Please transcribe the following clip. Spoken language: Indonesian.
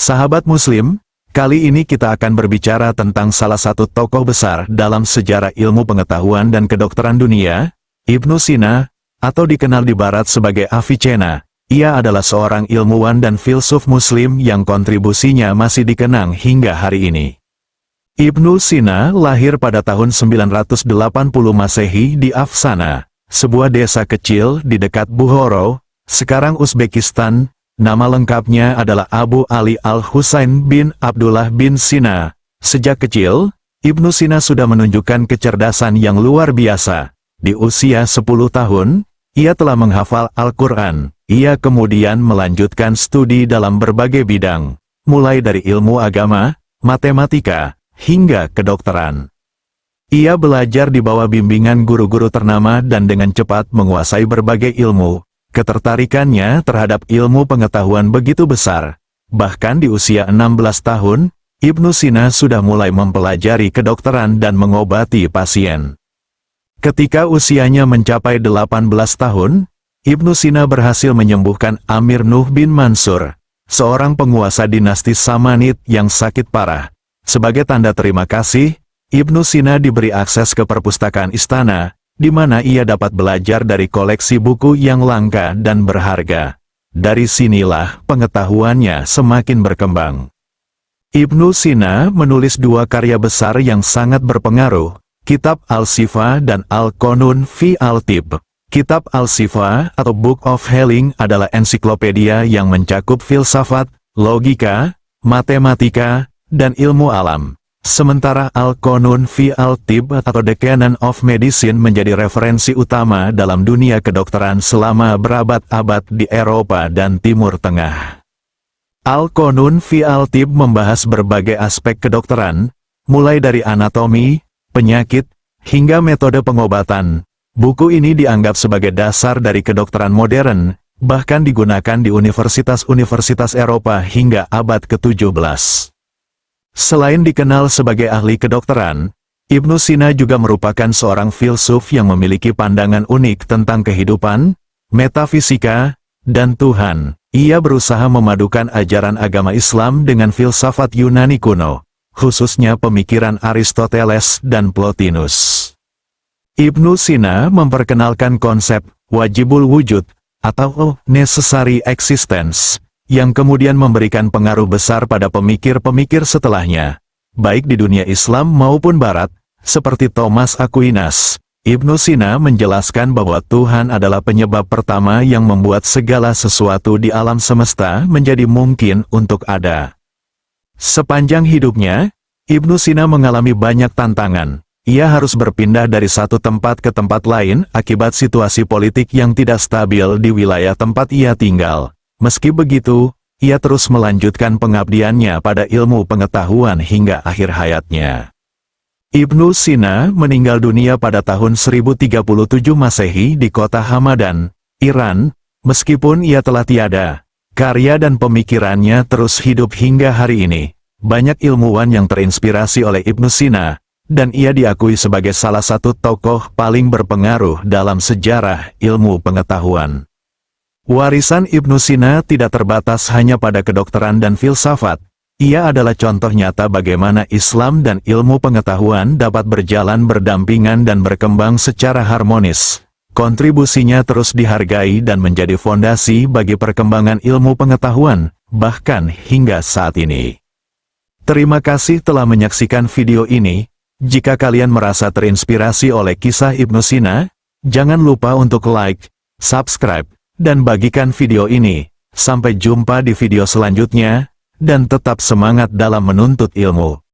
Sahabat Muslim, kali ini kita akan berbicara tentang salah satu tokoh besar dalam sejarah ilmu pengetahuan dan kedokteran dunia, Ibnu Sina, atau dikenal di Barat sebagai Avicenna. Ia adalah seorang ilmuwan dan filsuf Muslim yang kontribusinya masih dikenang hingga hari ini. Ibnu Sina lahir pada tahun 980 Masehi di Afsana, sebuah desa kecil di dekat Bukhara, sekarang Uzbekistan. Nama lengkapnya adalah Abu Ali Al-Husain bin Abdullah bin Sina. Sejak kecil, Ibnu Sina sudah menunjukkan kecerdasan yang luar biasa. Di usia 10 tahun, ia telah menghafal Al-Quran. Ia kemudian melanjutkan studi dalam berbagai bidang, mulai dari ilmu agama, matematika, hingga kedokteran. Ia belajar di bawah bimbingan guru-guru ternama dan dengan cepat menguasai berbagai ilmu. Ketertarikannya terhadap ilmu pengetahuan begitu besar. Bahkan di usia 16 tahun, Ibnu Sina sudah mulai mempelajari kedokteran dan mengobati pasien. Ketika usianya mencapai 18 tahun, Ibnu Sina berhasil menyembuhkan Amir Nuh bin Mansur, seorang penguasa dinasti Samanid yang sakit parah. Sebagai tanda terima kasih, Ibnu Sina diberi akses ke perpustakaan istana, di mana ia dapat belajar dari koleksi buku yang langka dan berharga. Dari sinilah pengetahuannya semakin berkembang. Ibnu Sina menulis dua karya besar yang sangat berpengaruh, Kitab Al-Shifa dan Al-Qanun fi Al-Tibb. Kitab Al-Shifa atau Book of Healing adalah ensiklopedia yang mencakup filsafat, logika, matematika, dan ilmu alam. Sementara Al-Qanun fi Al-Tibb atau The Canon of Medicine menjadi referensi utama dalam dunia kedokteran selama berabad-abad di Eropa dan Timur Tengah. Al-Qanun fi Al-Tibb membahas berbagai aspek kedokteran, mulai dari anatomi, penyakit, hingga metode pengobatan. Buku ini dianggap sebagai dasar dari kedokteran modern, bahkan digunakan di universitas-universitas Eropa hingga abad ke-17. Selain dikenal sebagai ahli kedokteran, Ibnu Sina juga merupakan seorang filsuf yang memiliki pandangan unik tentang kehidupan, metafisika, dan Tuhan. Ia berusaha memadukan ajaran agama Islam dengan filsafat Yunani kuno, khususnya pemikiran Aristoteles dan Plotinus. Ibnu Sina memperkenalkan konsep wajibul wujud atau necessary existence, yang kemudian memberikan pengaruh besar pada pemikir-pemikir setelahnya, baik di dunia Islam maupun Barat, seperti Thomas Aquinas. Ibnu Sina menjelaskan bahwa Tuhan adalah penyebab pertama yang membuat segala sesuatu di alam semesta menjadi mungkin untuk ada. Sepanjang hidupnya, Ibnu Sina mengalami banyak tantangan. Ia harus berpindah dari satu tempat ke tempat lain akibat situasi politik yang tidak stabil di wilayah tempat ia tinggal. Meski begitu, ia terus melanjutkan pengabdiannya pada ilmu pengetahuan hingga akhir hayatnya. Ibnu Sina meninggal dunia pada tahun 1037 Masehi di kota Hamadan, Iran. Meskipun ia telah tiada, karya dan pemikirannya terus hidup hingga hari ini. Banyak ilmuwan yang terinspirasi oleh Ibnu Sina, dan ia diakui sebagai salah satu tokoh paling berpengaruh dalam sejarah ilmu pengetahuan. Warisan Ibnu Sina tidak terbatas hanya pada kedokteran dan filsafat. Ia adalah contoh nyata bagaimana Islam dan ilmu pengetahuan dapat berjalan berdampingan dan berkembang secara harmonis. Kontribusinya terus dihargai dan menjadi fondasi bagi perkembangan ilmu pengetahuan, bahkan hingga saat ini. Terima kasih telah menyaksikan video ini. Jika kalian merasa terinspirasi oleh kisah Ibnu Sina, jangan lupa untuk like, subscribe, dan bagikan video ini. Sampai jumpa di video selanjutnya, dan tetap semangat dalam menuntut ilmu.